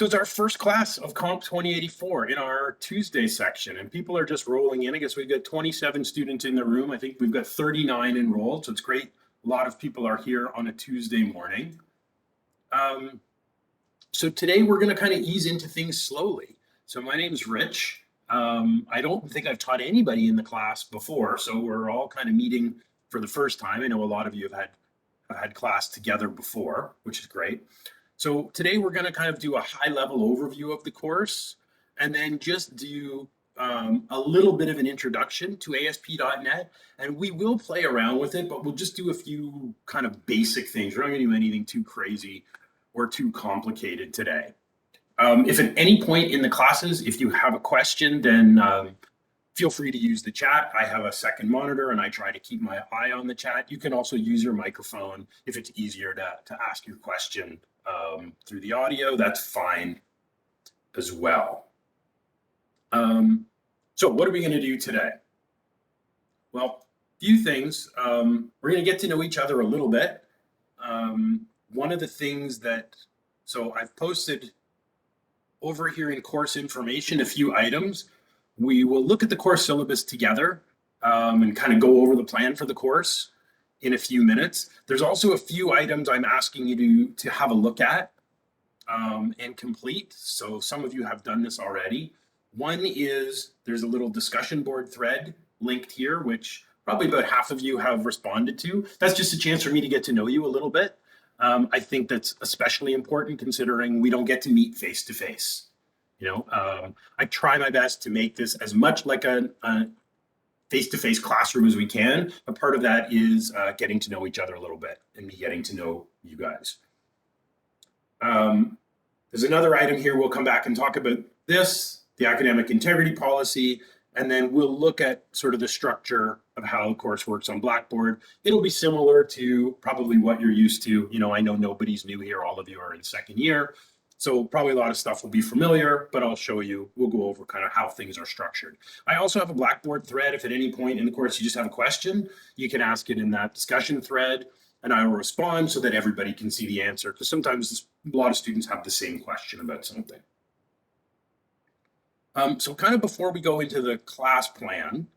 So it's our first class of Comp 2084 in our Tuesday section, and people are just rolling in. I guess we've got 27 students in the room. I think we've got 39 enrolled, so it's great. A lot of people are here on a Tuesday morning. So today we're going to kind of ease into things slowly. So my name's Rich. I don't think I've taught anybody in the class before, so we're all kind of meeting for the first time. I know a lot of you have had class together before, which is great. So today we're going to kind of do a high-level overview of the course and then just do a little bit of an introduction to ASP.NET. And we will play around with it, but we'll just do a few kind of basic things. We're not going to do anything too crazy or too complicated today. If at any point in the classes, if you have a question, then feel free to use the chat. I have a second monitor and I try to keep my eye on the chat. You can also use your microphone if it's easier to ask your question through the audio. That's fine as well. So what are we going to do today? Well, a few things. We're going to get to know each other a little bit. One of the things so I've posted over here in course information a few items. We will look at the course syllabus together and kind of go over the plan for the course in a few minutes. There's also a few items I'm asking you to have a look at and complete. So some of you have done this already. One is there's a little discussion board thread linked here, which probably about half of you have responded to. That's just a chance for me to get to know you a little bit. I think that's especially important considering we don't get to meet face to face. I try my best to make this as much like a face-to-face classroom as we can. But part of that is getting to know each other a little bit and me getting to know you guys. There's another item here. We'll come back and talk about this, the academic integrity policy, and then we'll look at sort of the structure of how the course works on Blackboard. It'll be similar to probably what you're used to. I know nobody's new here. All of you are in second year. So probably a lot of stuff will be familiar, but I'll show you, we'll go over kind of how things are structured. I also have a Blackboard thread. If at any point in the course you just have a question, you can ask it in that discussion thread and I will respond so that everybody can see the answer. Because sometimes a lot of students have the same question about something. So kind of before we go into the class plan,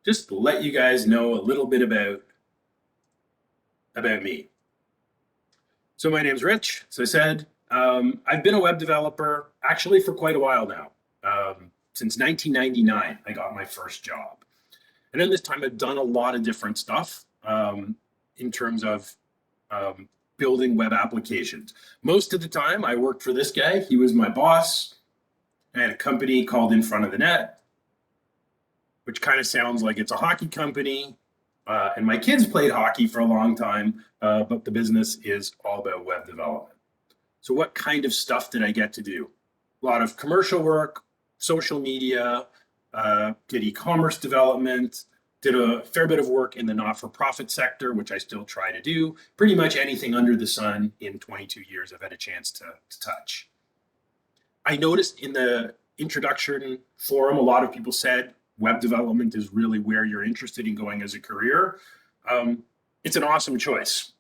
just to let you guys know a little bit about me. So my name's Rich, as I said. I've been a web developer actually for quite a while now. Since 1999, I got my first job. And in this time, I've done a lot of different stuff in terms of building web applications. Most of the time, I worked for this guy. He was my boss. I had a company called In Front of the Net, which kind of sounds like it's a hockey company. And my kids played hockey for a long time, but the business is all about web development. So what kind of stuff did I get to do? A lot of commercial work, social media, did e-commerce development, did a fair bit of work in the not-for-profit sector, which I still try to do. Pretty much anything under the sun in 22 years I've had a chance to touch. I noticed in the introduction forum, a lot of people said web development is really where you're interested in going as a career. It's an awesome choice.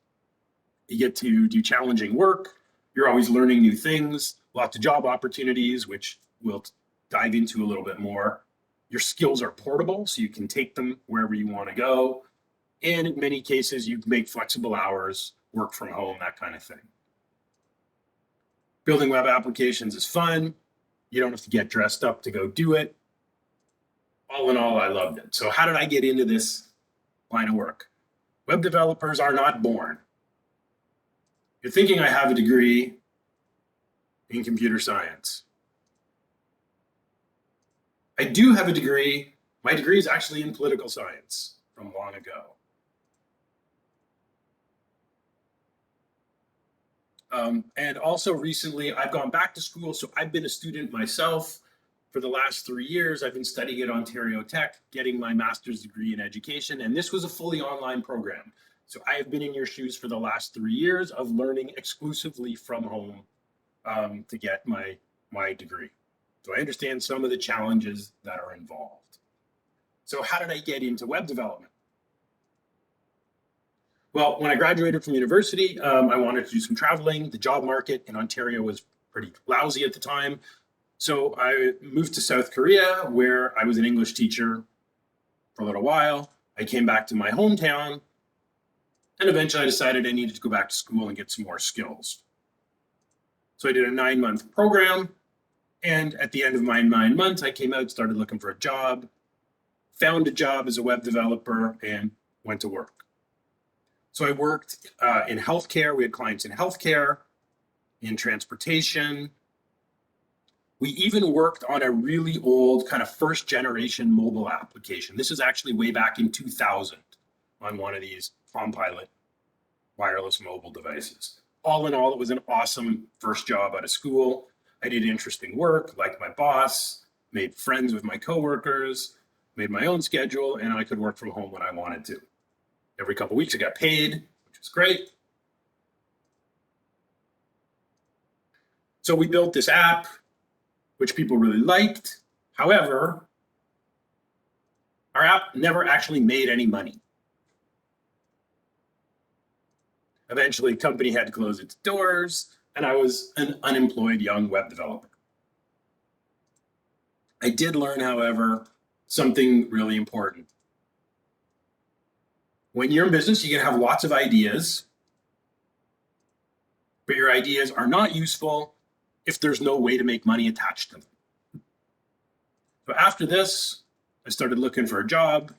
You get to do challenging work. You're always learning new things, lots of job opportunities, which we'll dive into a little bit more. Your skills are portable, so you can take them wherever you want to go. And in many cases, you can make flexible hours, work from home, that kind of thing. Building web applications is fun. You don't have to get dressed up to go do it. All in all, I loved it. So how did I get into this line of work? Web developers are not born. You're thinking I have a degree in computer science. I do have a degree. My degree is actually in political science from long ago. And also recently, I've gone back to school. So I've been a student myself for the last 3 years. I've been studying at Ontario Tech, getting my master's degree in education. And this was a fully online program. So I have been in your shoes for the last 3 years of learning exclusively from home to get my degree. So I understand some of the challenges that are involved. So how did I get into web development? Well, when I graduated from university, I wanted to do some traveling. The job market in Ontario was pretty lousy at the time. So I moved to South Korea, where I was an English teacher for a little while. I came back to my hometown, and eventually I decided I needed to go back to school and get some more skills. So I did a 9-month program, and at the end of my 9 months, I came out, started looking for a job, found a job as a web developer, and went to work. So I worked in healthcare. We had clients in healthcare, in transportation. We even worked on a really old kind of first generation mobile application. This is actually way back in 2000 on one of these COMP2084 wireless mobile devices. All in all, it was an awesome first job out of school. I did interesting work, liked my boss, made friends with my coworkers, made my own schedule, and I could work from home when I wanted to. Every couple of weeks I got paid, which was great. So we built this app, which people really liked. However, our app never actually made any money. Eventually, the company had to close its doors, and I was an unemployed young web developer. I did learn, however, something really important. When you're in business, you can have lots of ideas, but your ideas are not useful if there's no way to make money attached to them. So after this, I started looking for a job.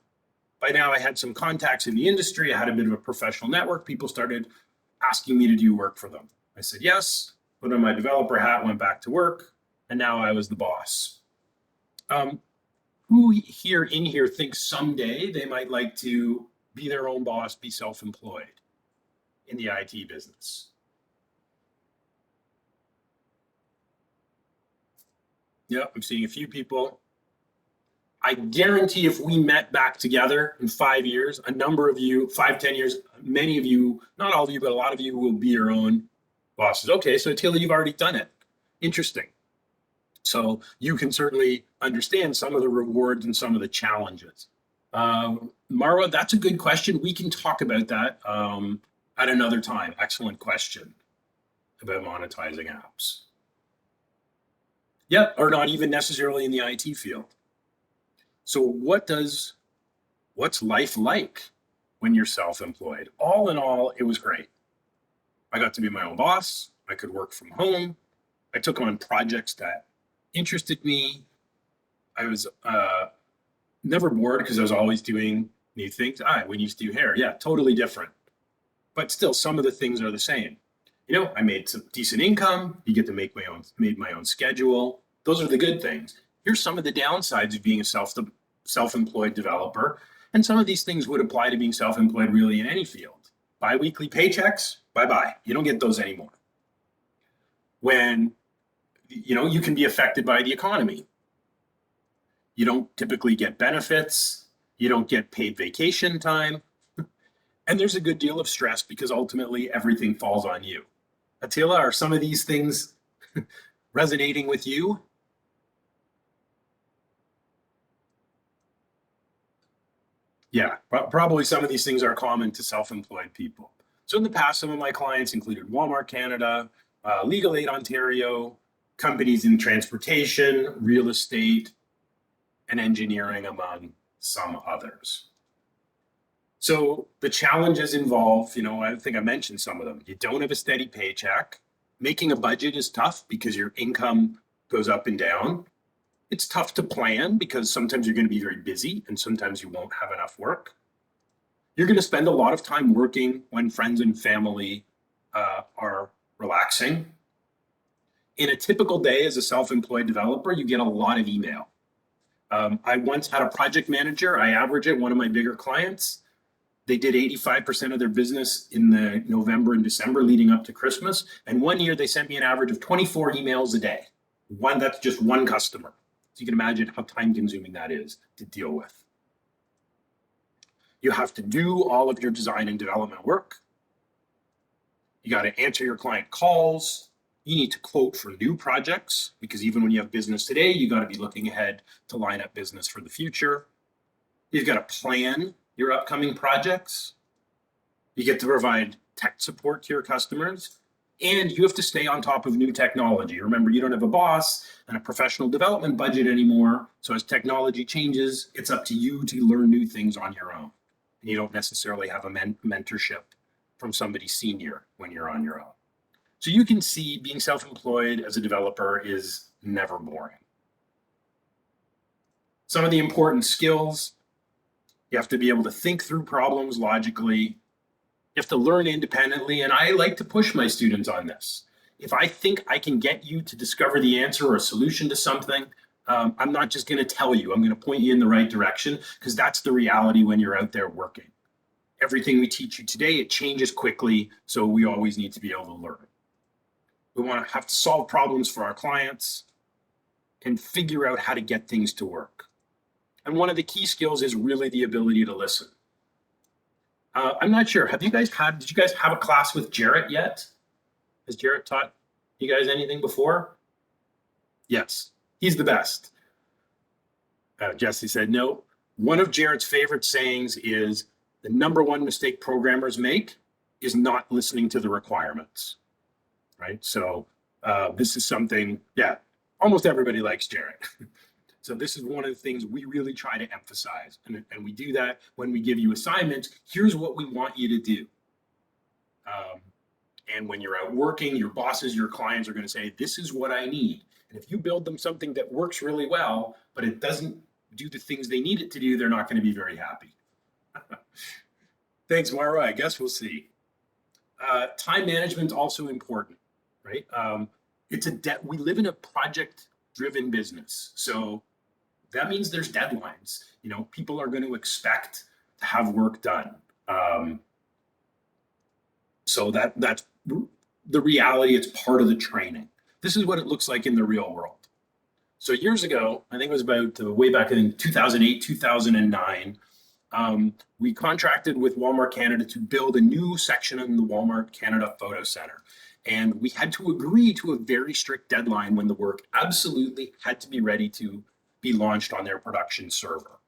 By now I had some contacts in the industry. I had a bit of a professional network. People started asking me to do work for them. I said yes, put on my developer hat, went back to work, and now I was the boss. Who here in here thinks someday they might like to be their own boss, be self-employed in the IT business? Yep, I'm seeing a few people. I guarantee if we met back together in 5 years, a number of you, 5, 10 years, many of you, not all of you, but a lot of you will be your own bosses. Okay, so Attila, you've already done it. Interesting. So you can certainly understand some of the rewards and some of the challenges. Marwa, that's a good question. We can talk about that at another time. Excellent question about monetizing apps. Yep, or not even necessarily in the IT field. So what's life like when you're self-employed? All in all, it was great. I got to be my own boss. I could work from home. I took on projects that interested me. I was never bored because I was always doing new things. When you used to do hair, yeah, totally different. But still, some of the things are the same. You know, I made some decent income. You get to make my own schedule. Those are the good things. Here's some of the downsides of being a self-employed developer. And some of these things would apply to being self-employed really in any field. Bi-weekly paychecks, bye-bye. You don't get those anymore. When, you can be affected by the economy. You don't typically get benefits. You don't get paid vacation time. And there's a good deal of stress because ultimately everything falls on you. Attila, are some of these things resonating with you? Yeah, probably some of these things are common to self-employed people. So in the past, some of my clients included Walmart Canada, Legal Aid Ontario, companies in transportation, real estate, and engineering, among some others. So the challenges involve, I think I mentioned some of them. You don't have a steady paycheck. Making a budget is tough because your income goes up and down. It's tough to plan because sometimes you're going to be very busy and sometimes you won't have enough work. You're going to spend a lot of time working when friends and family are relaxing. In a typical day as a self-employed developer, you get a lot of email. I once had a project manager. I average it, one of my bigger clients. They did 85% of their business in the November and December leading up to Christmas. And one year they sent me an average of 24 emails a day. That's just one customer. So you can imagine how time consuming that is to deal with. You have to do all of your design and development work. You got to answer your client calls. You need to quote for new projects because even when you have business today, you got to be looking ahead to line up business for the future. You've got to plan your upcoming projects. You get to provide tech support to your customers. And you have to stay on top of new technology. Remember, you don't have a boss and a professional development budget anymore. So as technology changes, it's up to you to learn new things on your own. And you don't necessarily have a mentorship from somebody senior when you're on your own. So you can see being self-employed as a developer is never boring. Some of the important skills: you have to be able to think through problems logically. You have to learn independently, and I like to push my students on this. If I think I can get you to discover the answer or a solution to something, I'm not just going to tell you. I'm going to point you in the right direction, because that's the reality when you're out there working. Everything we teach you today, it changes quickly, so we always need to be able to learn. We want to have to solve problems for our clients and figure out how to get things to work. And one of the key skills is really the ability to listen. I'm not sure. Did you guys have a class with Jarrett yet? Has Jarrett taught you guys anything before? Yes, he's the best. Jesse said no. One of Jarrett's favorite sayings is, the number one mistake programmers make is not listening to the requirements, right? So this is something, yeah, almost everybody likes Jarrett. So this is one of the things we really try to emphasize. And we do that when we give you assignments. Here's what we want you to do. And when you're out working, your bosses, your clients are going to say, this is what I need. And if you build them something that works really well, but it doesn't do the things they need it to do, they're not going to be very happy. Thanks, Mara. I guess we'll see. Time management is also important, right? We live in a project-driven business. So that means there's deadlines. People are going to expect to have work done. So that's the reality. It's part of the training. This is what it looks like in the real world. So years ago, I think it was about way back in 2008, 2009, we contracted with Walmart Canada to build a new section in the Walmart Canada Photo Center. And we had to agree to a very strict deadline when the work absolutely had to be ready to be launched on their production server.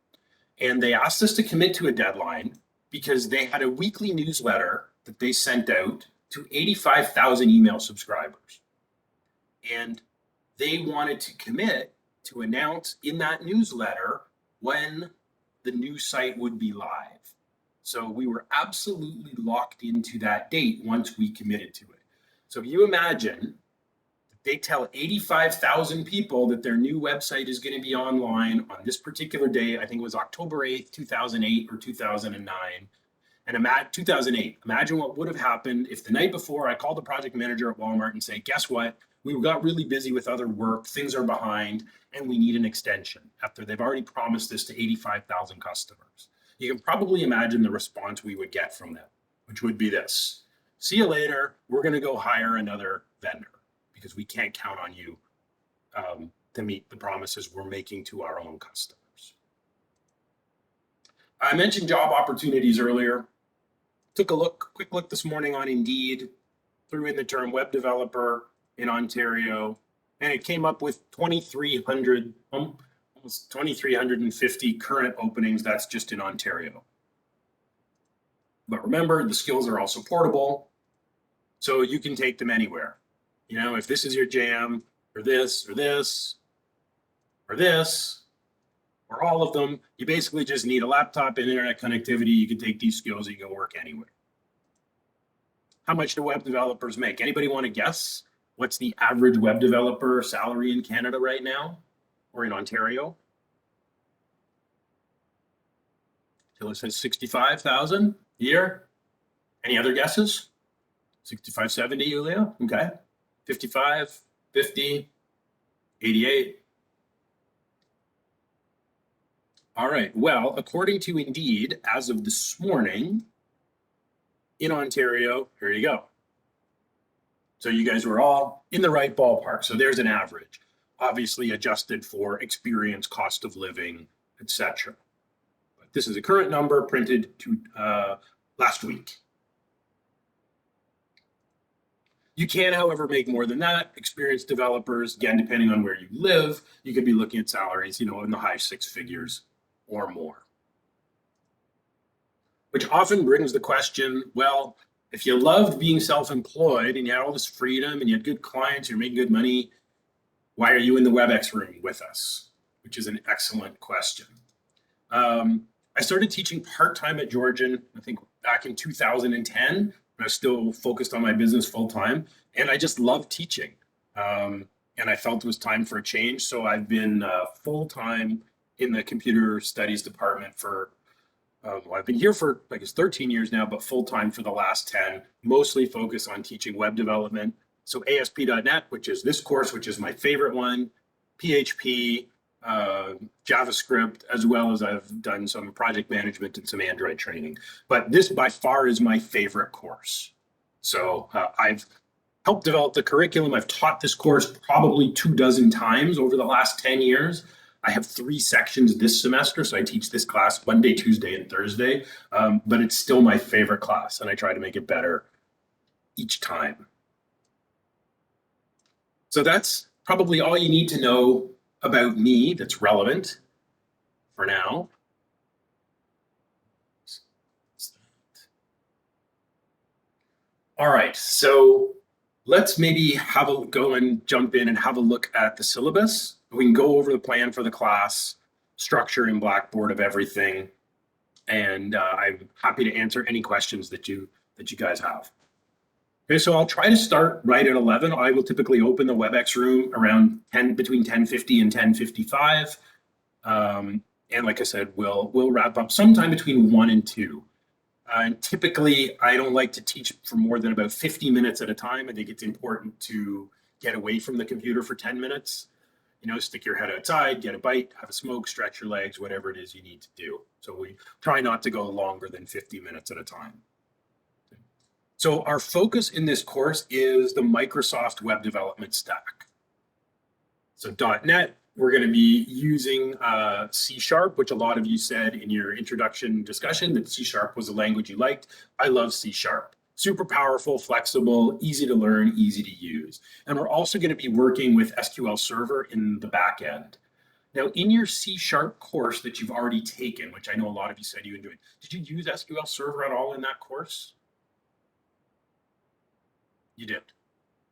And they asked us to commit to a deadline because they had a weekly newsletter that they sent out to 85,000 email subscribers. And they wanted to commit to announce in that newsletter when the new site would be live. So we were absolutely locked into that date once we committed to it. So if you imagine they tell 85,000 people that their new website is going to be online on this particular day. I think it was October 8th, 2008 or 2009. And 2008, imagine what would have happened if the night before I called the project manager at Walmart and say, guess what? We got really busy with other work, things are behind, and we need an extension after they've already promised this to 85,000 customers. You can probably imagine the response we would get from them, which would be this: see you later, we're going to go hire another vendor because we can't count on you to meet the promises we're making to our own customers. I mentioned job opportunities earlier. Took a quick look this morning on Indeed, threw in the term web developer in Ontario, and it came up with 2,300, almost 2,350 current openings. That's just in Ontario. But remember, the skills are also portable, so you can take them anywhere. If this is your jam, or this, or this, or this, or all of them, you basically just need a laptop and internet connectivity. You can take these skills, you can work anywhere. How much do web developers make? Anybody want to guess? What's the average web developer salary in Canada right now, or in Ontario? Taylor says 65,000 a year. Any other guesses? 65, 70, Yulia? Okay. 55, 50, 88. All right. Well, according to Indeed, as of this morning, in Ontario, here you go. So you guys were all in the right ballpark. So there's an average, obviously adjusted for experience, cost of living, etc. But this is a current number printed to last week. You can, however, make more than that. Experienced developers, again, depending on where you live, you could be looking at salaries, in the high six figures or more. Which often brings the question, well, If you loved being self-employed and you had all this freedom and you had good clients, you're making good money, why are you in the WebEx room with us? Which is an excellent question. I started teaching part-time at Georgian, I think back in 2010. I was still focused on my business full-time, and I just loved teaching. And I felt it was time for a change. So I've been full-time in the computer studies department for, well, I've been here for, I guess, 13 years now, but full-time for the last 10, mostly focused on teaching web development. So ASP.NET, which is this course, which is my favorite one, PHP, JavaScript, as well as I've done some project management and some Android training. But this by far is my favorite course. So I've helped develop the curriculum. I've taught this course probably 24 times over the last 10 years. I have 3 sections this semester, so I teach this class Monday, Tuesday, and Thursday, but it's still my favorite class, and I try to make it better each time. So that's probably all you need to know about me that's relevant for now. All right, so let's maybe go and jump in and have a look at the syllabus. We can go over the plan for the class, structure in Blackboard of everything, and I'm happy to answer any questions that you guys have. Okay, so I'll try to start right at 11. I will typically open the WebEx room around between 10:50 and 10:55. And like I said, we'll wrap up sometime between 1 and 2. And typically, I don't like to teach for more than about 50 minutes at a time. I think it's important to get away from the computer for 10 minutes. You know, stick your head outside, get a bite, have a smoke, stretch your legs, whatever it is you need to do. So we try not to go longer than 50 minutes at a time. So our focus in this course is the Microsoft web development stack. So .NET, we're going to be using C#, which a lot of you said in your introduction discussion that C# was a language you liked. I love C#. Super powerful, flexible, easy to learn, easy to use. And we're also going to be working with SQL Server in the back end. Now, in your C# course that you've already taken, which I know a lot of you said you enjoyed, did you use SQL Server at all in that course? You did.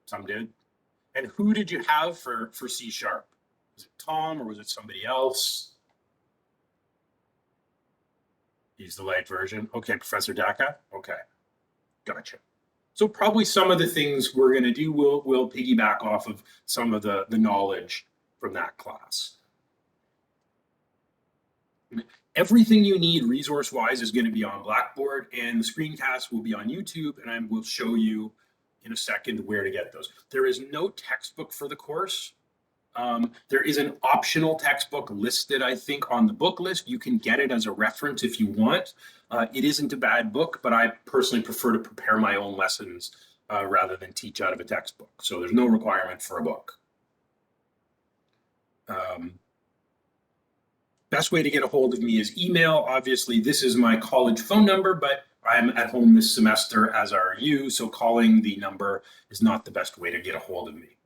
Some did. And who did you have for C#? Was it Tom or was it somebody else? He's the light version. Okay, Professor Daka. Okay, gotcha. So probably some of the things we're going to do will piggyback off of some of the knowledge from that class. Everything you need resource-wise is going to be on Blackboard, and the screencast will be on YouTube, and I will show you in a second where to get those. There is no textbook for the course. There is an optional textbook listed, I think, on the book list. You can get it as a reference if you want. It isn't a bad book, but I personally prefer to prepare my own lessons rather than teach out of a textbook. So there's no requirement for a book. Best way to get a hold of me is email. Obviously, this is my college phone number, but I'm at home this semester, as are you, so calling the number is not the best way to get a hold of me.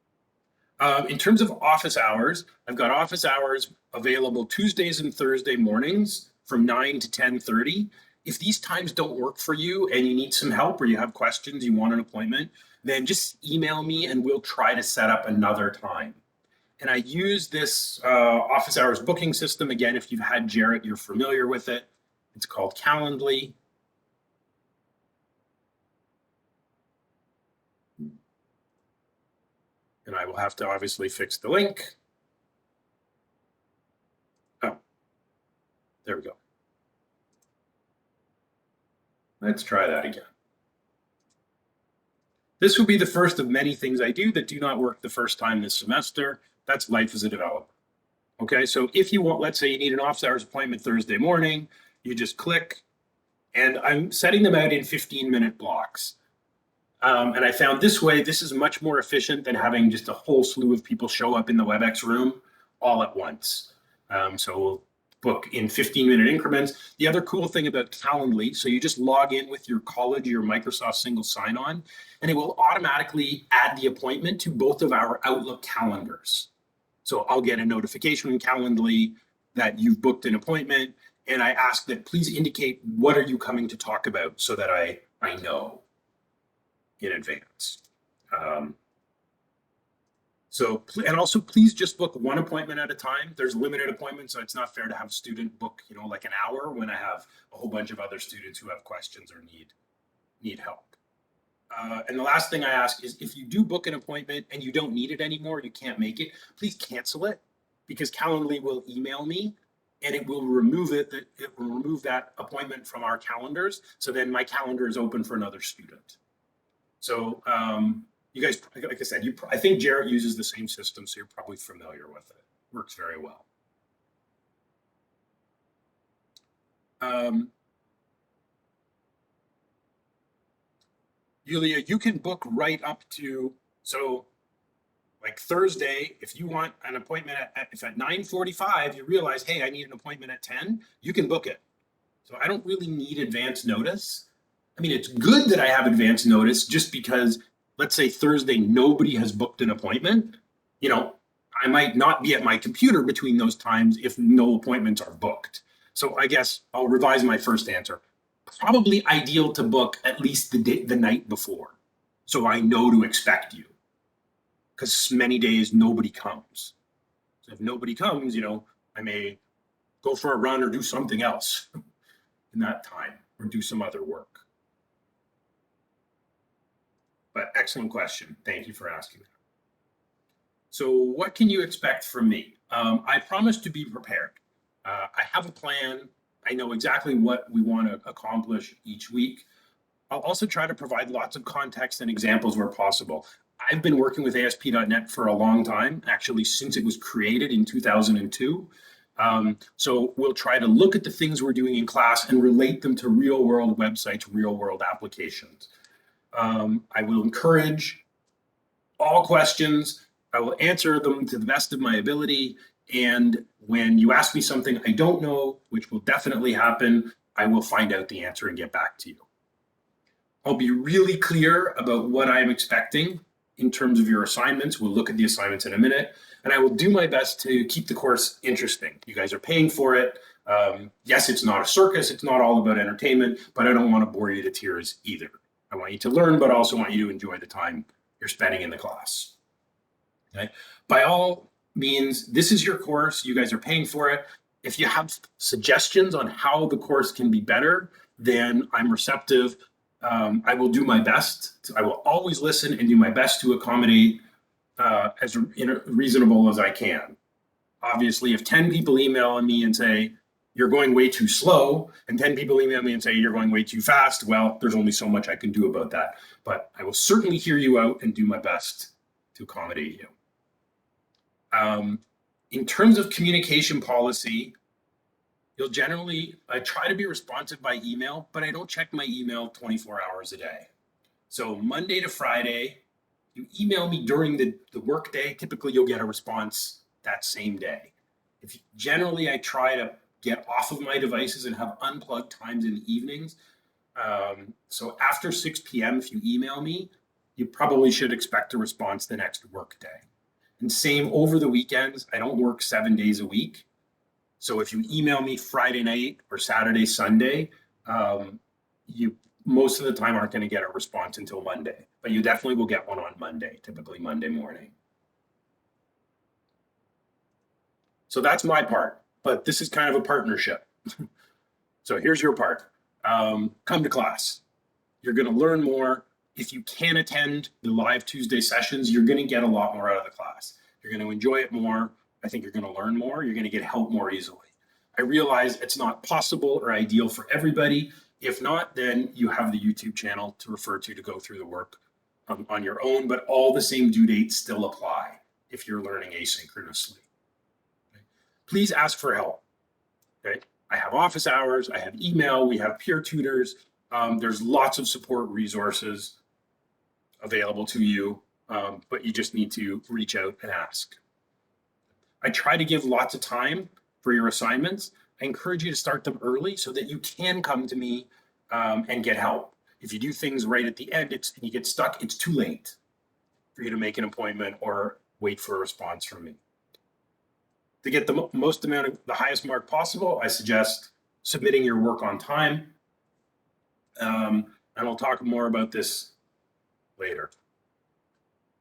In terms of office hours, I've got office hours available Tuesdays and Thursday mornings from 9 to 10:30. If these times don't work for you and you need some help or you have questions, you want an appointment, then just email me and we'll try to set up another time. And I use this office hours booking system. Again, if you've had Jarrett, you're familiar with it. It's called Calendly. And I will have to obviously fix the link. Oh, there we go. Let's try that again. This will be the first of many things I do that do not work the first time this semester. That's life as a developer. Okay, so if you want, let's say you need an office hours appointment Thursday morning, you just click, and I'm setting them out in 15-minute blocks. And I found this way, this is much more efficient than having just a whole slew of people show up in the WebEx room all at once. So we'll book in 15-minute increments. The other cool thing about Calendly, so you just log in with your college, your Microsoft single sign-on, and it will automatically add the appointment to both of our Outlook calendars. So I'll get a notification in Calendly that you've booked an appointment, and I ask that please indicate what are you coming to talk about so that I know. in advance. And also please just book one appointment at a time. There's limited appointments, so it's not fair to have a student book, like an hour when I have a whole bunch of other students who have questions or need help. And the last thing I ask is, if you do book an appointment and you don't need it anymore, you can't make it, please cancel it, because Calendly will email me and it will remove that appointment from our calendars. So then my calendar is open for another student. So you guys, like I said, I think Jarrett uses the same system, so you're probably familiar with it. Works very well. Yulia, you can book right up to, so like Thursday, if you want an appointment if at 9:45 you realize, hey, I need an appointment at 10, you can book it. So I don't really need advance notice. I mean, it's good that I have advance notice, just because, let's say Thursday, nobody has booked an appointment. I might not be at my computer between those times if no appointments are booked. So I guess I'll revise my first answer. Probably ideal to book at least the night before, so I know to expect you, because many days nobody comes. So if nobody comes, I may go for a run or do something else in that time, or do some other work. But excellent question. Thank you for asking that. So what can you expect from me? I promise to be prepared. I have a plan. I know exactly what we want to accomplish each week. I'll also try to provide lots of context and examples where possible. I've been working with ASP.NET for a long time, actually since it was created in 2002. So we'll try to look at the things we're doing in class and relate them to real world websites, real world applications. I will encourage all questions. I will answer them to the best of my ability. And when you ask me something I don't know, which will definitely happen, I will find out the answer and get back to you. I'll be really clear about what I'm expecting in terms of your assignments. We'll look at the assignments in a minute, and I will do my best to keep the course interesting. You guys are paying for it. Yes, it's not a circus. It's not all about entertainment, but I don't want to bore you to tears either. I want you to learn, but also want you to enjoy the time you're spending in the class. Okay? By all means, this is your course. You guys are paying for it. If you have suggestions on how the course can be better, then I'm receptive. I will do my best. I will always listen and do my best to accommodate as reasonable as I can. Obviously, if 10 people email me and say, you're going way too slow, and 10 people email me and say, you're going way too fast, well, there's only so much I can do about that. But I will certainly hear you out and do my best to accommodate you. In terms of communication policy, I try to be responsive by email, but I don't check my email 24 hours a day. So Monday to Friday, you email me during the work day, typically you'll get a response that same day. Generally, I try to get off of my devices and have unplugged times in the evenings. So after 6 p.m., if you email me, you probably should expect a response the next work day. And same over the weekends. I don't work 7 days a week. So if you email me Friday night or Saturday, Sunday, you most of the time aren't going to get a response until Monday, but you definitely will get one on Monday, typically Monday morning. So that's my part, but this is kind of a partnership. So here's your part. Come to class. You're going to learn more. If you can attend the live Tuesday sessions, you're going to get a lot more out of the class. You're going to enjoy it more. I think you're going to learn more. You're going to get help more easily. I realize it's not possible or ideal for everybody. If not, then you have the YouTube channel to refer to go through the work on your own, but all the same due dates still apply if you're learning asynchronously. Okay? Please ask for help. Okay? I have office hours, I have email, we have peer tutors. There's lots of support resources available to you, but you just need to reach out and ask. I try to give lots of time for your assignments. I encourage you to start them early so that you can come to me and get help. If you do things right at the end and you get stuck, it's too late for you to make an appointment or wait for a response from me. To get the the highest mark possible, I suggest submitting your work on time. And I'll talk more about this later.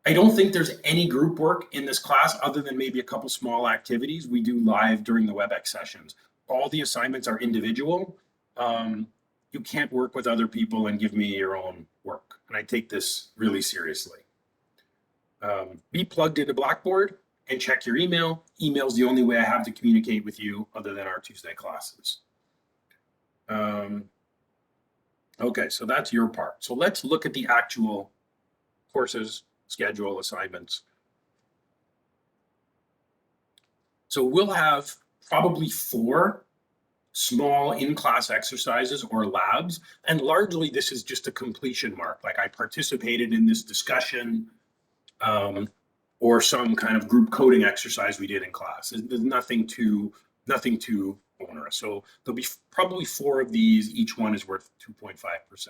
I don't think there's any group work in this class other than maybe a couple small activities we do live during the WebEx sessions. All the assignments are individual. You can't work with other people and give me your own work. And I take this really seriously. Be plugged into Blackboard and check your email. Email is the only way I have to communicate with you other than our Tuesday classes. Okay, so that's your part. So let's look at the actual courses, schedule, assignments. So we'll have probably 4 small in-class exercises or labs, and largely this is just a completion mark. Like I participated in this discussion or some kind of group coding exercise we did in class. There's nothing too onerous. So there'll be probably 4 of these. Each one is worth 2.5%.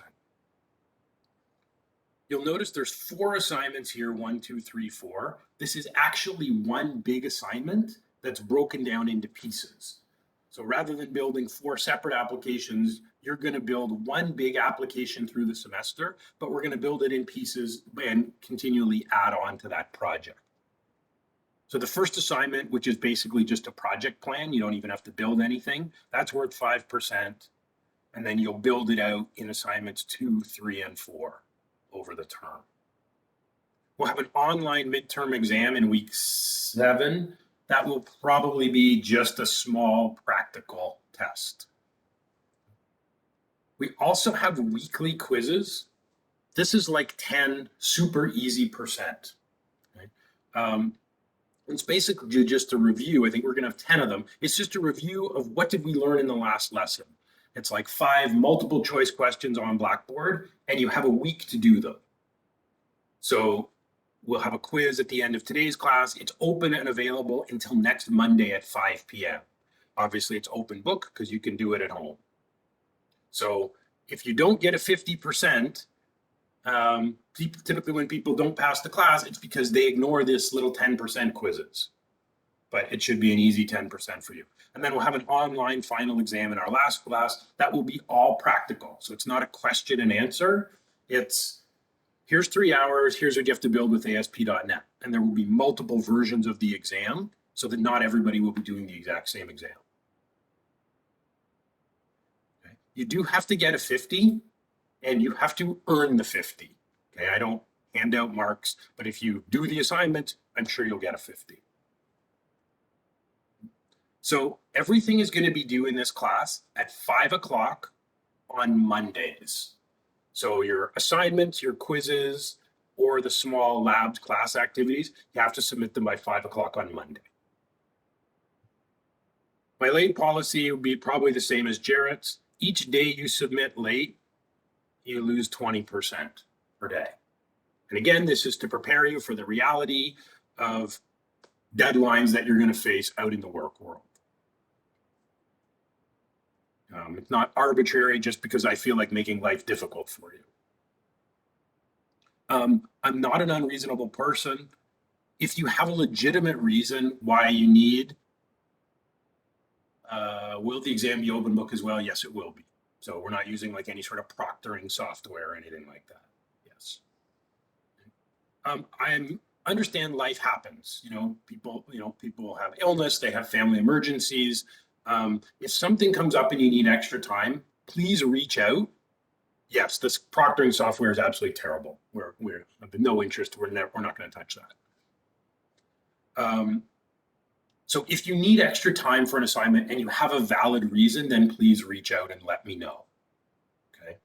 You'll notice there's 4 assignments here, 1, 2, 3, 4. This is actually one big assignment that's broken down into pieces. So rather than building 4 separate applications, you're going to build one big application through the semester, but we're going to build it in pieces and continually add on to that project. So the first assignment, which is basically just a project plan, you don't even have to build anything, that's worth 5%. And then you'll build it out in assignments 2, 3, and 4 over the term. We'll have an online midterm exam in week 7. That will probably be just a small practical test. We also have weekly quizzes. This is like 10 super easy percent. Right? It's basically just a review. I think we're going to have 10 of them. It's just a review of what did we learn in the last lesson. It's like 5 multiple choice questions on Blackboard, and you have a week to do them. So we'll have a quiz at the end of today's class. It's open and available until next Monday at 5 p.m. Obviously, it's open book because you can do it at home. So if you don't get a 50%, typically when people don't pass the class, it's because they ignore this little 10% quizzes. But it should be an easy 10% for you. And then we'll have an online final exam in our last class. That will be all practical. So it's not a question and answer. It's here's 3 hours, here's what you have to build with ASP.NET. And there will be multiple versions of the exam so that not everybody will be doing the exact same exam. Okay. You do have to get a 50 and you have to earn the 50. Okay, I don't hand out marks, but if you do the assignment, I'm sure you'll get a 50. So everything is going to be due in this class at 5 o'clock on Mondays. So your assignments, your quizzes, or the small labs class activities, you have to submit them by 5 o'clock on Monday. My late policy would be probably the same as Jarrett's. Each day you submit late, you lose 20% per day. And again, this is to prepare you for the reality of deadlines that you're going to face out in the work world. It's not arbitrary just because I feel like making life difficult for you. I'm not an unreasonable person. If you have a legitimate reason why you need, will the exam be open book as well? Yes, it will be. So we're not using like any sort of proctoring software or anything like that. Yes. I understand life happens. People have illness, they have family emergencies. If something comes up and you need extra time, please reach out. Yes, this proctoring software is absolutely terrible. We're no interest. We're not going to touch that. So if you need extra time for an assignment and you have a valid reason, then please reach out and let me know. Okay.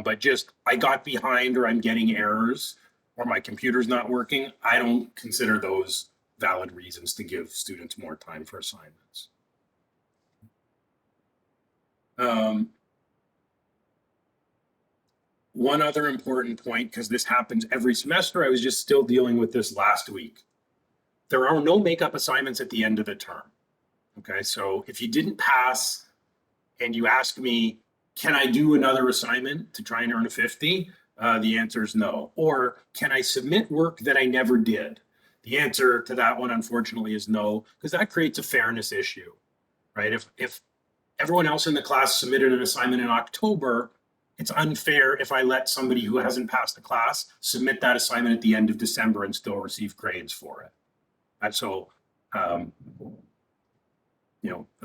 But just I got behind or I'm getting errors or my computer's not working, I don't consider those valid reasons to give students more time for assignments. One other important point, because this happens every semester, I was just still dealing with this last week. There are no makeup assignments at the end of the term. Okay, so if you didn't pass and you ask me, can I do another assignment to try and earn a 50? The answer is no. Or can I submit work that I never did? The answer to that one, unfortunately, is no, because that creates a fairness issue, right? If everyone else in the class submitted an assignment in October it's unfair if I let somebody who hasn't passed the class submit that assignment at the end of December and still receive grades for it. And so,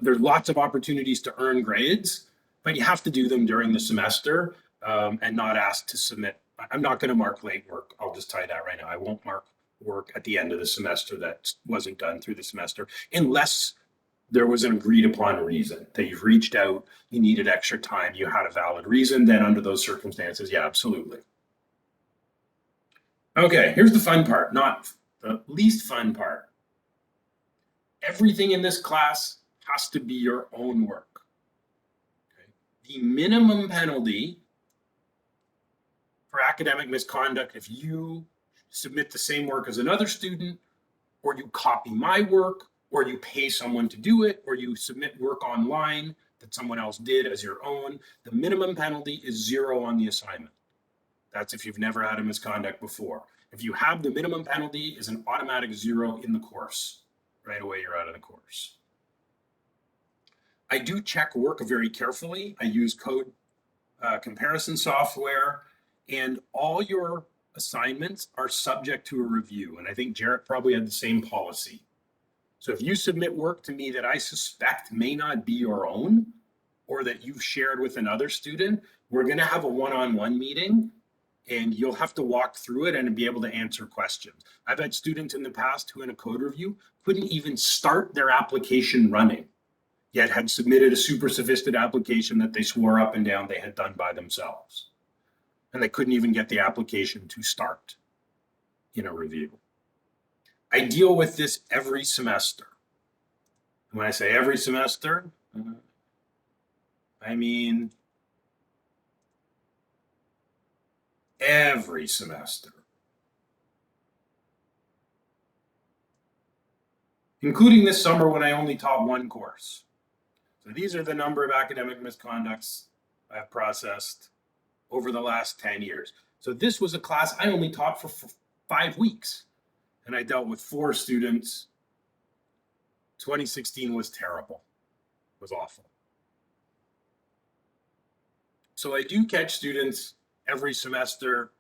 there's lots of opportunities to earn grades, but you have to do them during the semester and not asked to submit. I'm not going to mark late work. I'll just tell you that right now. I won't mark work at the end of the semester that wasn't done through the semester unless there was an agreed upon reason that you've reached out, you needed extra time, you had a valid reason. Then under those circumstances, yeah, absolutely. Okay, here's the fun part, not the least fun part. Everything in this class has to be your own work. Okay. The minimum penalty for academic misconduct, if you submit the same work as another student, or you copy my work, or you pay someone to do it, or you submit work online that someone else did as your own, the minimum penalty is 0 on the assignment. That's if you've never had a misconduct before. If you have, the minimum penalty is an automatic 0 in the course. Right away, you're out of the course. I do check work very carefully. I use code comparison software, and all your assignments are subject to a review. And I think Jarrett probably had the same policy. So if you submit work to me that I suspect may not be your own, or that you've shared with another student, we're going to have a one-on-one meeting, and you'll have to walk through it and be able to answer questions. I've had students in the past who in a code review couldn't even start their application running, yet had submitted a super sophisticated application that they swore up and down they had done by themselves. And they couldn't even get the application to start in a review. I deal with this every semester. When I say every semester, I mean every semester, including this summer when I only taught one course. So these are the number of academic misconducts I've processed over the last 10 years. So this was a class I only taught for 5 weeks, and I dealt with 4 students. 2016 was terrible. It was awful. So I do catch students every semester,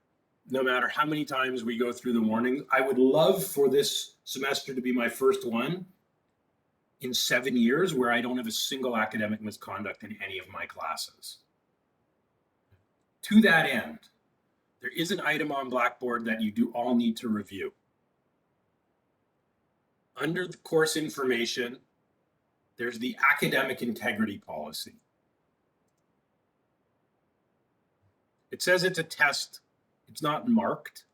no matter how many times we go through the warnings. I would love for this semester to be my first one in 7 years where I don't have a single academic misconduct in any of my classes. To that end, there is an item on Blackboard that you do all need to review. Under the course information, there's the academic integrity policy. It says it's a test. It's not marked.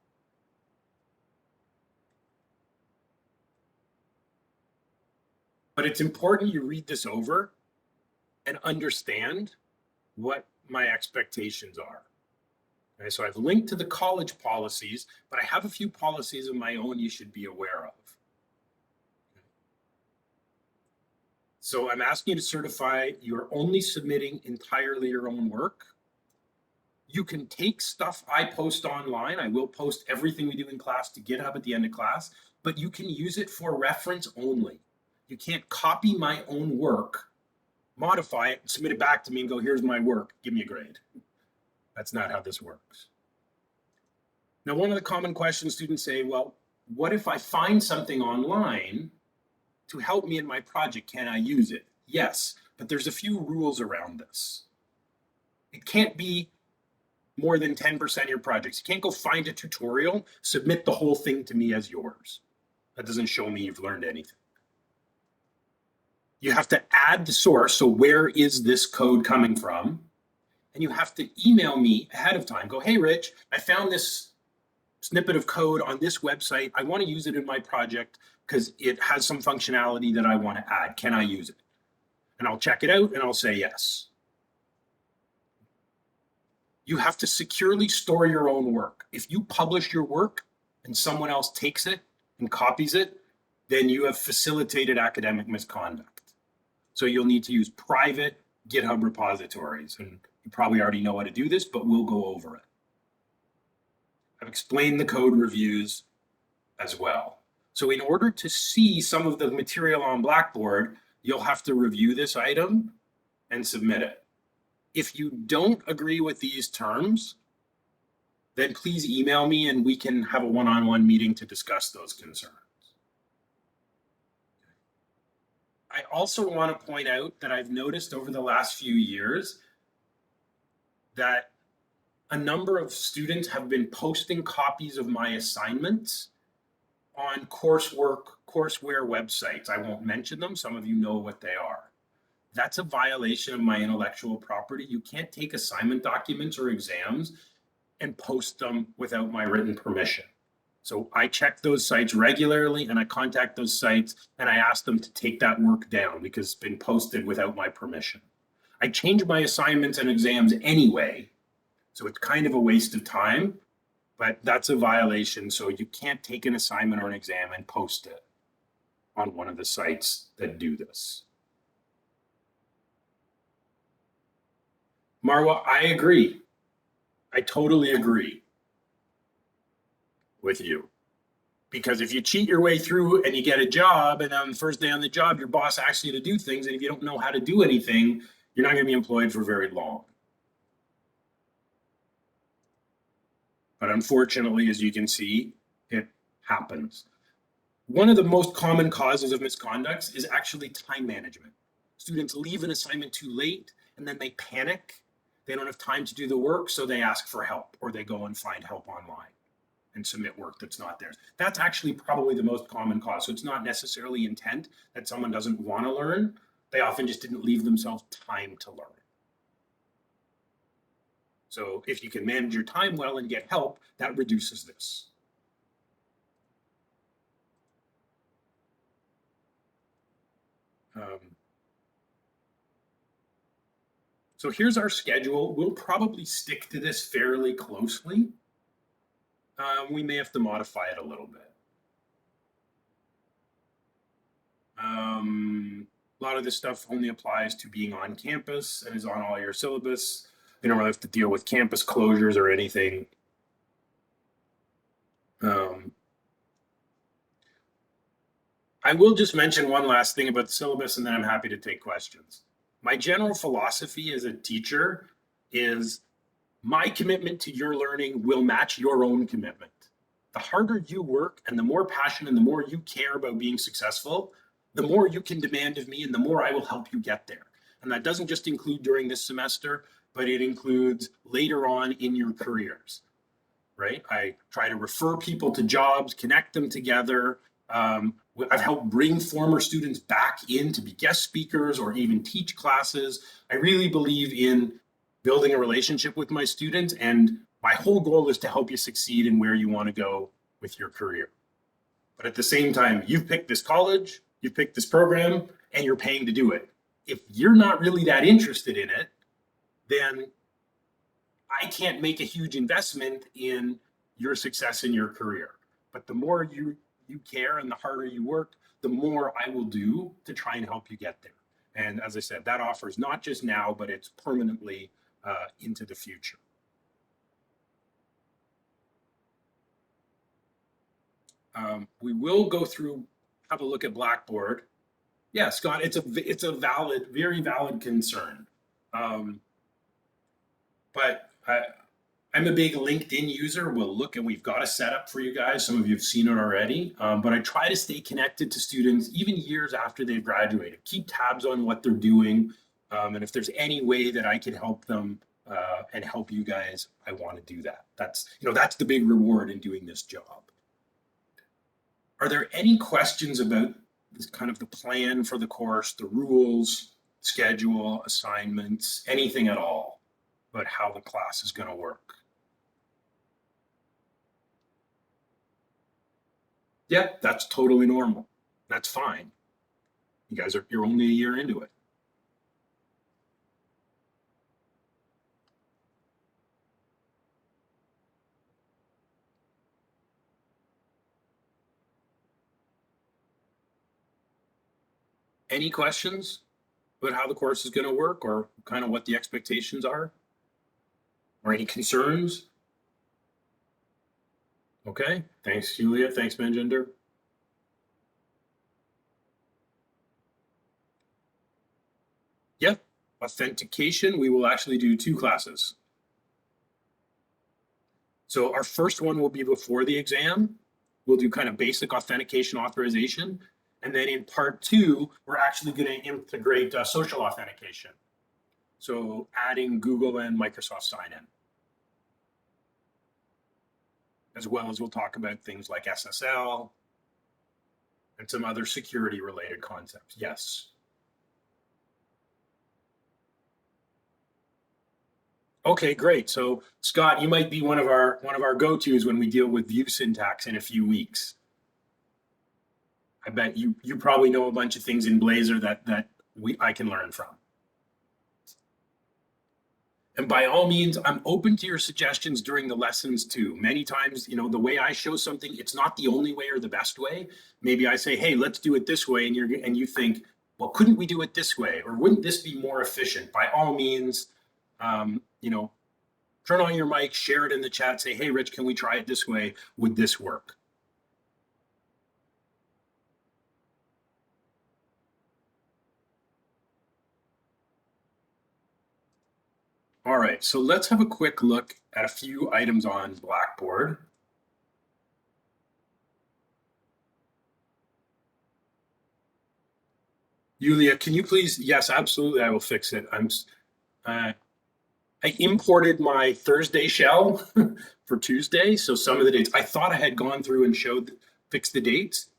But it's important you read this over and understand what my expectations are. Okay, so I've linked to the college policies, but I have a few policies of my own you should be aware of. So I'm asking you to certify you're only submitting entirely your own work. You can take stuff I post online. I will post everything we do in class to GitHub at the end of class, but you can use it for reference only. You can't copy my own work, modify it, and submit it back to me and go, here's my work, give me a grade. That's not how this works. Now, one of the common questions students say, well, what if I find something online to help me in my project? Can I use it? Yes, but there's a few rules around this. It can't be more than 10% of your projects. You can't go find a tutorial, submit the whole thing to me as yours. That doesn't show me you've learned anything. You have to add the source. So where is this code coming from? And you have to email me ahead of time. Go, hey, Rich, I found this snippet of code on this website. I want to use it in my project because it has some functionality that I want to add. Can I use it? And I'll check it out and I'll say yes. You have to securely store your own work. If you publish your work and someone else takes it and copies it, then you have facilitated academic misconduct. So you'll need to use private GitHub repositories. And you probably already know how to do this, but we'll go over it. I've explained the code reviews as well. So in order to see some of the material on Blackboard, you'll have to review this item and submit it. If you don't agree with these terms, then please email me and we can have a one-on-one meeting to discuss those concerns. I also want to point out that I've noticed over the last few years that a number of students have been posting copies of my assignments on courseware websites. I won't mention them. Some of you know what they are. That's a violation of my intellectual property. You can't take assignment documents or exams and post them without my written permission. So I check those sites regularly and I contact those sites and I ask them to take that work down because it's been posted without my permission. I change my assignments and exams anyway, so it's kind of a waste of time, but that's a violation. So you can't take an assignment or an exam and post it on one of the sites that do this. Marwa, I agree. I totally agree with you. Because if you cheat your way through and you get a job, and on the first day on the job, your boss asks you to do things, and if you don't know how to do anything, you're not going to be employed for very long. But unfortunately, as you can see, it happens. One of the most common causes of misconduct is actually time management. Students leave an assignment too late, and then they panic. They don't have time to do the work, so they ask for help, or they go and find help online and submit work that's not theirs. That's actually probably the most common cause. So it's not necessarily intent that someone doesn't want to learn. They often just didn't leave themselves time to learn. So if you can manage your time well and get help, that reduces this. So here's our schedule. We'll probably stick to this fairly closely. We may have to modify it a little bit. A lot of this stuff only applies to being on campus and is on all your syllabus. You don't really have to deal with campus closures or anything. I will just mention one last thing about the syllabus, and then I'm happy to take questions. My general philosophy as a teacher is my commitment to your learning will match your own commitment. The harder you work and the more passion and the more you care about being successful, the more you can demand of me and the more I will help you get there. And that doesn't just include during this semester, but it includes later on in your careers, right? I try to refer people to jobs, connect them together. I've helped bring former students back in to be guest speakers or even teach classes. I really believe in building a relationship with my students, and my whole goal is to help you succeed in where you want to go with your career. But at the same time, you've picked this college, you've picked this program, and you're paying to do it. If you're not really that interested in it, then I can't make a huge investment in your success in your career. But the more you care and the harder you work, the more I will do to try and help you get there. And as I said, that offers not just now, but it's permanently into the future. We will go through, have a look at Blackboard. Yeah, Scott, it's a valid, very valid concern. But I'm a big LinkedIn user. We'll look, and we've got a setup for you guys. Some of you have seen it already. But I try to stay connected to students even years after they've graduated. Keep tabs on what they're doing. And if there's any way that I can help them and help you guys, I want to do that. That's the big reward in doing this job. Are there any questions about this kind of the plan for the course, the rules, schedule, assignments, anything at all about how the class is going to work? Yeah, that's totally normal. That's fine. You're only a year into it. Any questions about how the course is going to work, or kind of what the expectations are? Or any concerns? Okay, thanks, Julia. Thanks, Manjinder. Yep, authentication, we will actually do 2 classes. So our first one will be before the exam. We'll do kind of basic authentication authorization. And then in part 2, we're actually going to integrate social authentication. So adding Google and Microsoft sign-in. As well as we'll talk about things like SSL and some other security related concepts. Yes. Okay, great. So Scott, you might be one of our go-tos when we deal with view syntax in a few weeks. I bet you probably know a bunch of things in Blazor that I can learn from. And by all means, I'm open to your suggestions during the lessons too. Many times, you know, the way I show something, it's not the only way or the best way. Maybe I say, hey, let's do it this way, and you think, well, couldn't we do it this way, or wouldn't this be more efficient? By all means, you know, turn on your mic, share it in the chat, say, hey, Rich, can we try it this way? Would this work? All right, so let's have a quick look at a few items on Blackboard. Yulia, can you please? Yes, absolutely, I will fix it. I imported my Thursday shell for Tuesday, so some of the dates, I thought I had gone through and fixed the dates.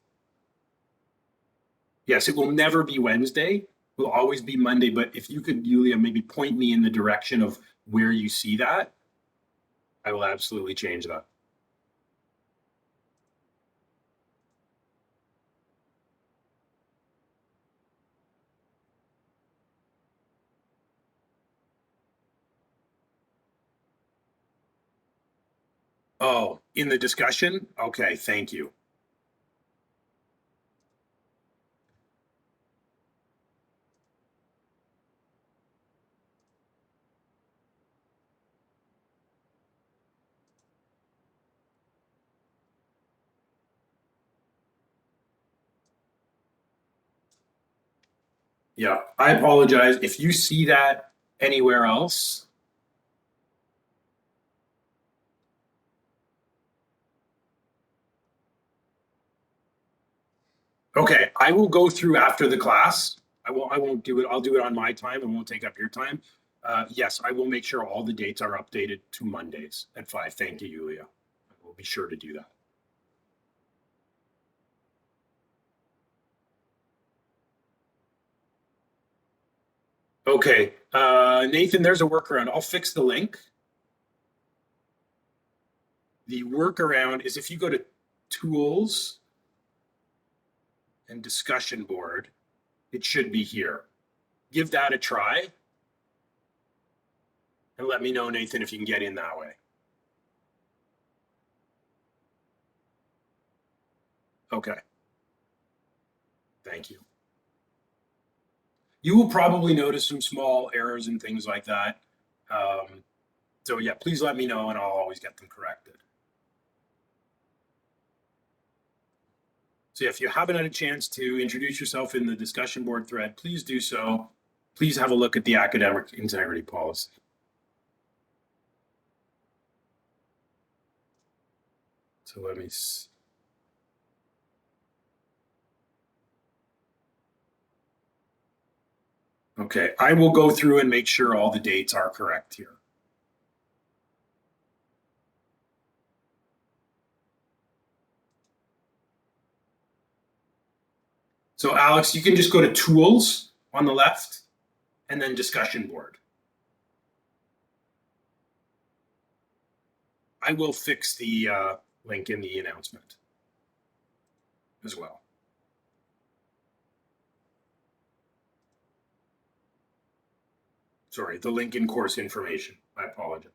Yes, it will never be Wednesday. It will always be Monday, but if you could, Yulia, maybe point me in the direction of where you see that, I will absolutely change that. Oh, in the discussion? Okay, thank you. Yeah, I apologize. If you see that anywhere else, okay, I will go through after the class. I won't do it. I'll do it on my time and won't take up your time. Yes, I will make sure all the dates are updated to Mondays at 5. Thank you, Yulia. I will be sure to do that. Okay, Nathan, there's a workaround. I'll fix the link. The workaround is if you go to Tools and Discussion Board, it should be here. Give that a try. And let me know, Nathan, if you can get in that way. Okay. Thank you. You will probably notice some small errors and things like that. So yeah, please let me know and I'll always get them corrected. So if you haven't had a chance to introduce yourself in the discussion board thread, please do so. Please have a look at the academic integrity policy. So let me see. Okay, I will go through and make sure all the dates are correct here. So Alex, you can just go to Tools on the left and then Discussion Board. I will fix the link in the announcement as well. Sorry, the link in course information. I apologize.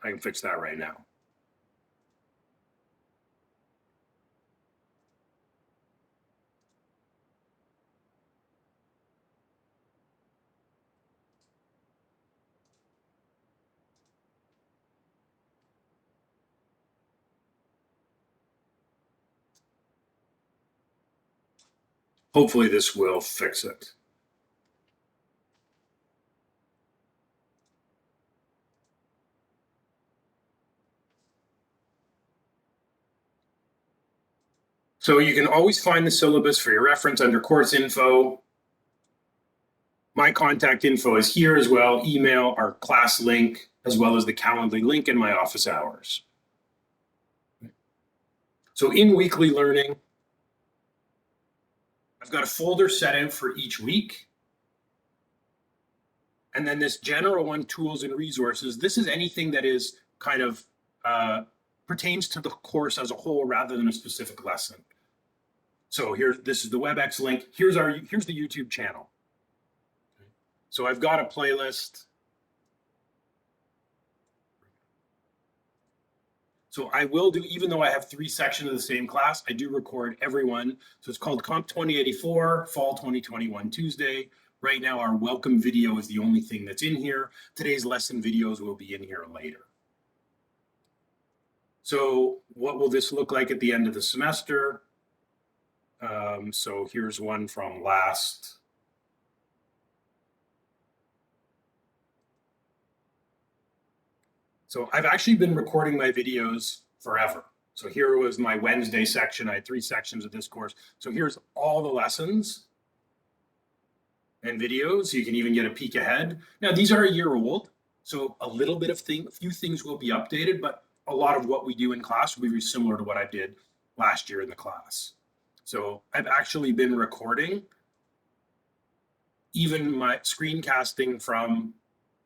I can fix that right now. Hopefully this will fix it. So you can always find the syllabus for your reference under course info. My contact info is here as well, email, our class link, as well as the Calendly link in my office hours. So in weekly learning, I've got a folder set out for each week. And then this general one, tools and resources, this is anything that is kind of pertains to the course as a whole rather than a specific lesson. So this is the WebEx link. Here's the YouTube channel. So I've got a playlist. So I will do, even though I have 3 sections of the same class, I do record every one. So it's called COMP2084 Fall 2021 Tuesday. Right now, our welcome video is the only thing that's in here. Today's lesson videos will be in here later. So what will this look like at the end of the semester? So here's one from last. So I've actually been recording my videos forever. So here was my Wednesday section. I had 3 sections of this course. So here's all the lessons and videos. You can even get a peek ahead. Now these are a year old, so a little bit of a few things will be updated, but a lot of what we do in class will be very similar to what I did last year in the class. So I've actually been recording even my screencasting from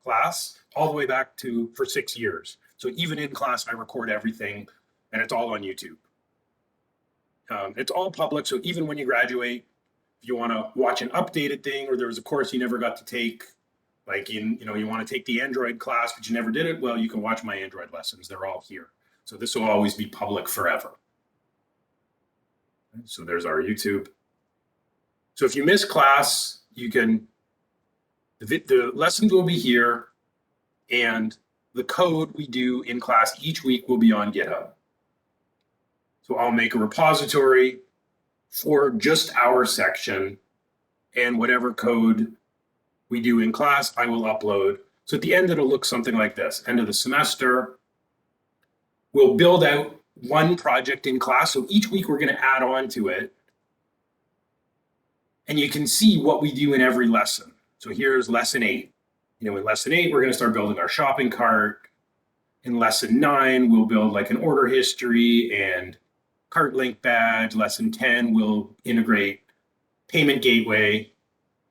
class all the way back for 6 years. So even in class, I record everything and it's all on YouTube. It's all public. So even when you graduate, if you want to watch an updated thing, or there was a course you never got to take, like you want to take the Android class, but you never did it, well, you can watch my Android lessons. They're all here. So this will always be public forever. So there's our YouTube. So if you miss class, you can, the lessons will be here, and the code we do in class each week will be on GitHub. So I'll make a repository for just our section, and whatever code we do in class, I will upload. So at the end, it'll look something like this. End of the semester, we'll build out one project in class. So each week we're going to add on to it. And you can see what we do in every lesson. So here's lesson 8. In lesson 8, we're going to start building our shopping cart. In lesson 9, we'll build like an order history and cart link badge. Lesson 10, we'll integrate payment gateway.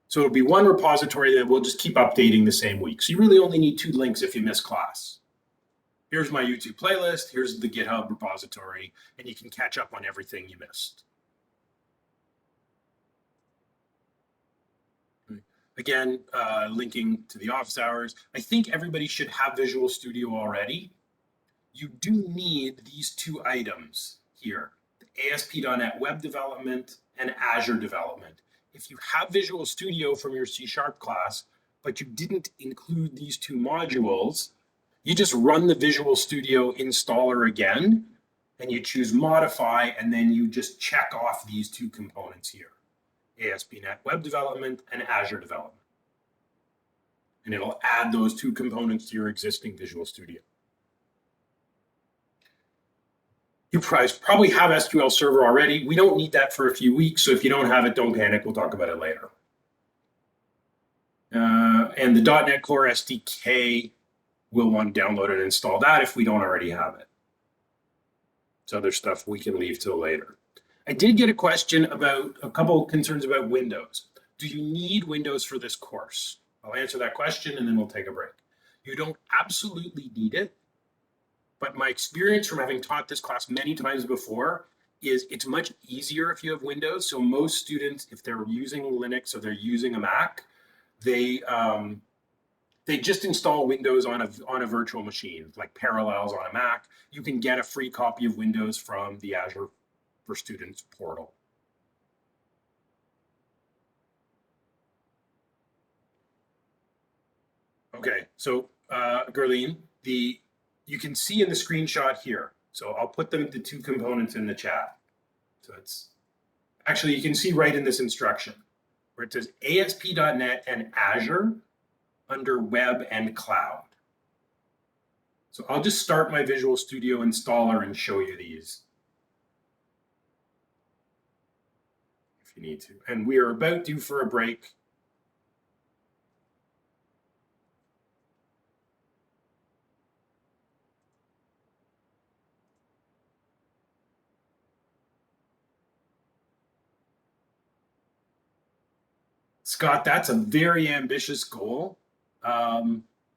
So it'll be one repository that we'll just keep updating the same week. So you really only need 2 links if you miss class. Here's my YouTube playlist. Here's the GitHub repository, and you can catch up on everything you missed. Again, linking to the office hours. I think everybody should have Visual Studio already. You do need these 2 items here, the ASP.NET Web Development and Azure Development. If you have Visual Studio from your C# class, but you didn't include these 2 modules, you just run the Visual Studio installer again, and you choose Modify, and then you just check off these 2 components here, ASP.NET Web Development and Azure Development. And it'll add those 2 components to your existing Visual Studio. You probably have SQL Server already. We don't need that for a few weeks, so if you don't have it, don't panic. We'll talk about it later. And the .NET Core SDK, we'll want to download and install that if we don't already have it. It's other stuff we can leave till later. I did get a question about a couple concerns about Windows. Do you need Windows for this course? I'll answer that question and then we'll take a break. You don't absolutely need it, but my experience from having taught this class many times before is it's much easier if you have Windows. So most students, if they're using Linux or they're using a Mac, they just install Windows on a virtual machine, like Parallels on a Mac. You can get a free copy of Windows from the Azure for Students portal. Okay, so Gerline, you can see in the screenshot here. So I'll put the 2 components in the chat. So it's actually, you can see right in this instruction where it says ASP.NET and Azure under Web and Cloud. So I'll just start my Visual Studio installer and show you these. if you need to. And we are about due for a break. Scott, that's a very ambitious goal.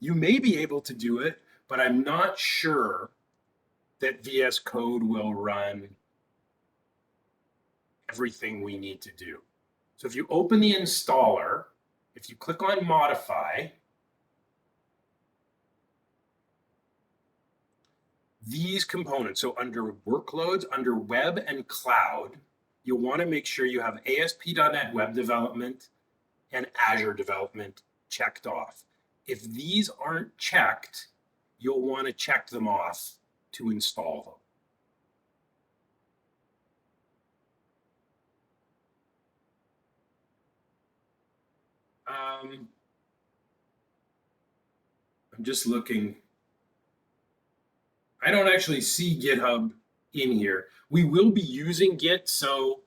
You may be able to do it, but I'm not sure that VS Code will run everything we need to do. So if you open the installer, if you click on modify, these components, so under workloads, under web and cloud, you'll want to make sure you have ASP.NET Web Development and Azure Development checked off. If these aren't checked, you'll want to check them off to install them. I'm just looking. I don't actually see GitHub in here. We will be using Git, so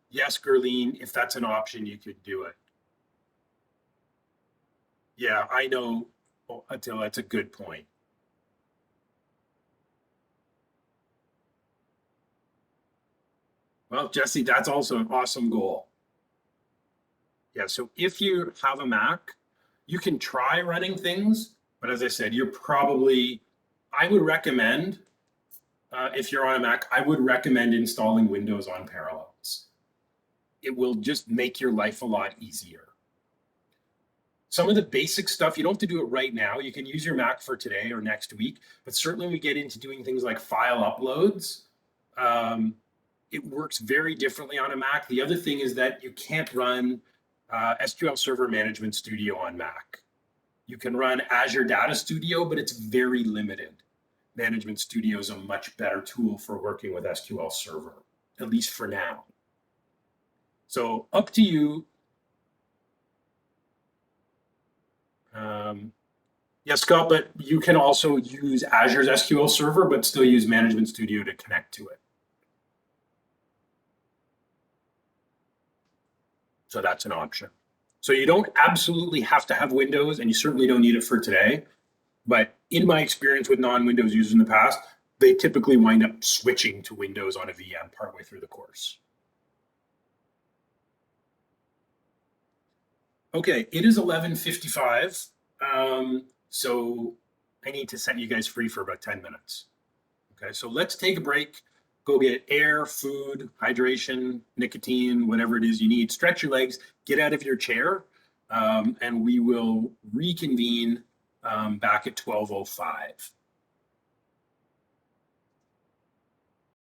yes, Gerline, if that's an option, you could do it. Yeah, I know, Attila, that's a good point. Well, Jesse, that's also an awesome goal. Yeah, so if you have a Mac, you can try running things, but as I said, you're probably, I would recommend, if you're on a Mac, I would recommend installing Windows on Parallels. It will just make your life a lot easier. Some of the basic stuff, you don't have to do it right now. You can use your Mac for today or next week, but certainly when we get into doing things like file uploads, it works very differently on a Mac. The other thing is that you can't run SQL Server Management Studio on Mac. You can run Azure Data Studio, but it's very limited. Management Studio is a much better tool for working with SQL Server, at least for now. So up to you. Yeah, Scott, but you can also use Azure's SQL Server, but still use Management Studio to connect to it. So that's an option. So you don't absolutely have to have Windows, and you certainly don't need it for today. But in my experience with non-Windows users in the past, they typically wind up switching to Windows on a VM partway through the course. Okay, it is 11:55. So I need to set you guys free for about 10 minutes. Okay, so let's take a break, go get air, food, hydration, nicotine, whatever it is you need. Stretch your legs, get out of your chair, and we will reconvene back at 12:05.